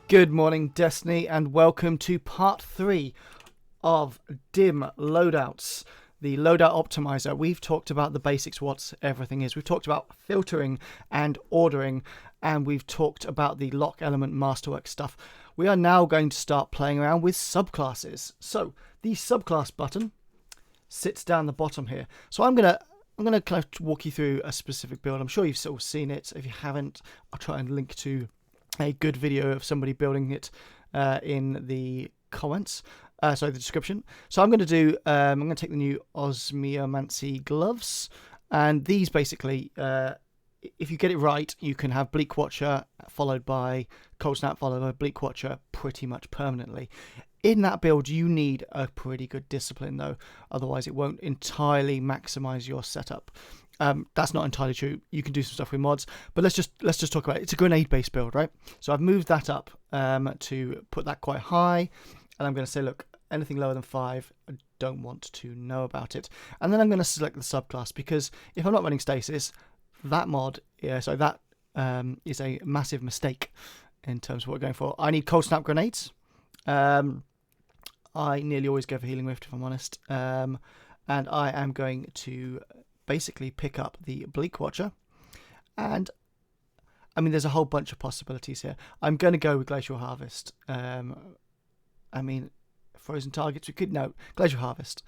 Good morning, Destiny, and welcome to part 3 of DIM Loadouts, the Loadout Optimizer. We've talked about the basics, what everything is. We've talked about filtering and ordering, and we've talked about the lock element masterwork stuff. We are now going to start playing around with subclasses. So the subclass button sits down the bottom here. So I'm gonna kind of walk you through a specific build. I'm sure you've sort of seen it. If you haven't, I'll try and link to a good video of somebody building it in the comments, the description. So I'm going to do, I'm going to take the new osmiomancy gloves, and these basically, if you get it right, you can have Bleak Watcher followed by Cold Snap followed by Bleak Watcher pretty much permanently. In that build, you need a pretty good discipline though, otherwise it won't entirely maximize your setup. That's not entirely true. You can do some stuff with mods, but let's just talk about it. It's a grenade-based build, right? So I've moved that up to put that quite high, and I'm going to say, look, anything lower than 5, I don't want to know about it. And then I'm going to select the subclass, because if I'm not running stasis, that mod, is a massive mistake in terms of what we're going for. I need cold snap grenades. I nearly always go for healing rift, if I'm honest, and I am going to basically pick up the Bleak Watcher, and I mean there's a whole bunch of possibilities here. I'm going to go with Glacial Harvest. I mean frozen targets, we could, no, Glacial Harvest.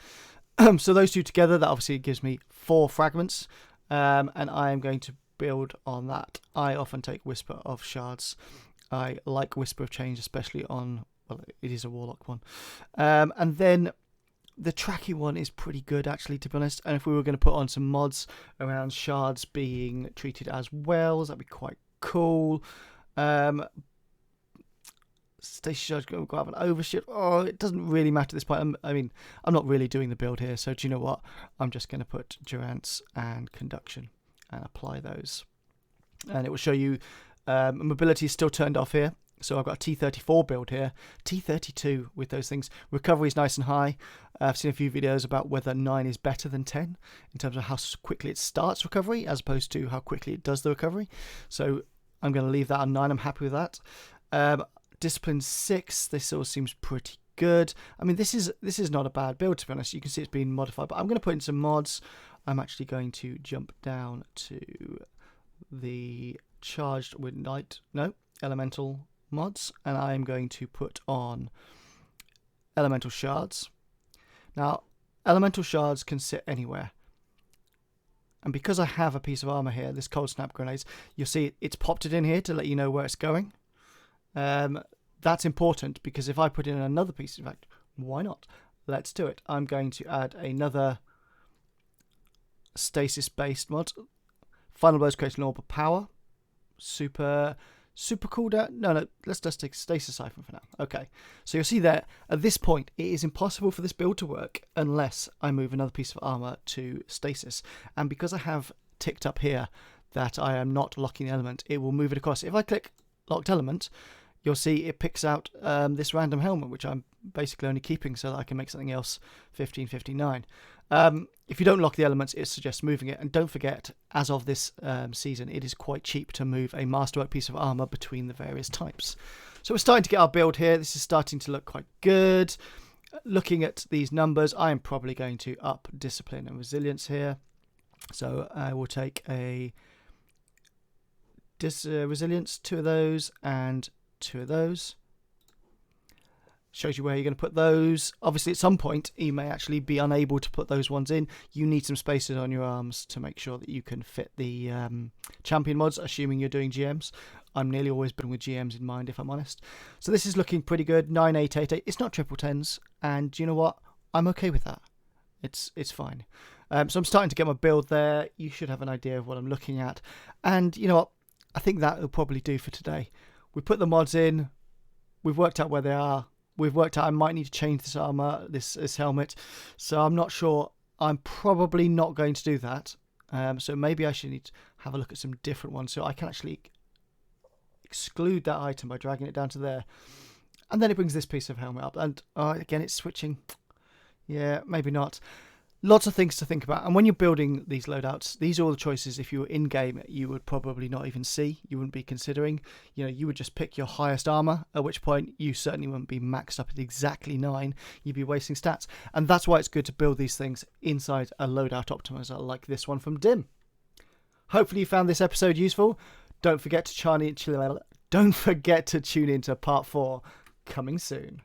So those two together, that obviously gives me 4 fragments, and I am going to build on that. I often take Whisper of Shards. I like Whisper of Change, especially on, well, it is a Warlock one, and then the tracky one is pretty good, actually, to be honest. And if we were going to put on some mods around shards being treated as wells, that'd be quite cool. Station shards go have an overshift. Oh, it doesn't really matter at this point. I mean, I'm not really doing the build here, so do you know what? I'm just going to put Durance and Conduction and apply those. And it will show you mobility is still turned off here. So I've got a T34 build here, T32 with those things. Recovery is nice and high. I've seen a few videos about whether 9 is better than 10 in terms of how quickly it starts recovery as opposed to how quickly it does the recovery. So I'm going to leave that on 9. I'm happy with that. Discipline 6, this all seems pretty good. I mean, this is not a bad build, to be honest. You can see it's been modified, but I'm going to put in some mods. I'm actually going to jump down to the charged with elemental mods, and I'm going to put on elemental shards. Now, elemental shards can sit anywhere, and because I have a piece of armor here, this cold snap grenades, you'll see it's popped it in here to let you know where it's going. That's important, because if I put in another piece, in fact, why not? Let's do it. I'm going to add another stasis based mod. Final Blows creates an orb of power. Super cooldown. No, let's just take Stasis Siphon for now. Okay, so you'll see there, at this point, it is impossible for this build to work unless I move another piece of armor to Stasis. And because I have ticked up here that I am not locking the element, it will move it across. If I click Locked Element, you'll see it picks out this random helmet, which I'm basically only keeping so that I can make something else 1559. If you don't lock the elements, it suggests moving it. And don't forget, as of this season, it is quite cheap to move a masterwork piece of armor between the various types. So we're starting to get our build here. This is starting to look quite good. Looking at these numbers, I am probably going to up discipline and resilience here. So I will take a resilience, 2 of those, and 2 of those. Shows you where you're going to put those. Obviously, at some point, you may actually be unable to put those ones in. You need some spaces on your arms to make sure that you can fit the champion mods, assuming you're doing GMs. I'm nearly always building with GMs in mind, if I'm honest. So this is looking pretty good. 9888. It's not triple tens, and you know what? I'm okay with that. It's fine. So I'm starting to get my build there. You should have an idea of what I'm looking at. And you know what? I think that will probably do for today. We put the mods in. We've worked out where they are. We've worked out I might need to change this armor, this helmet. So I'm not sure. I'm probably not going to do that. So maybe I should need to have a look at some different ones. So I can actually exclude that item by dragging it down to there. And then it brings this piece of helmet up. And again, it's switching. Yeah, maybe not. Lots of things to think about. And when you're building these loadouts, these are all the choices. If you were in game, you would probably not even see. You wouldn't be considering. You would just pick your highest armor, at which point you certainly wouldn't be maxed up at exactly 9. You'd be wasting stats. And that's why it's good to build these things inside a loadout optimizer like this one from Dim. Hopefully you found this episode useful. Don't forget to tune in to part 4 coming soon.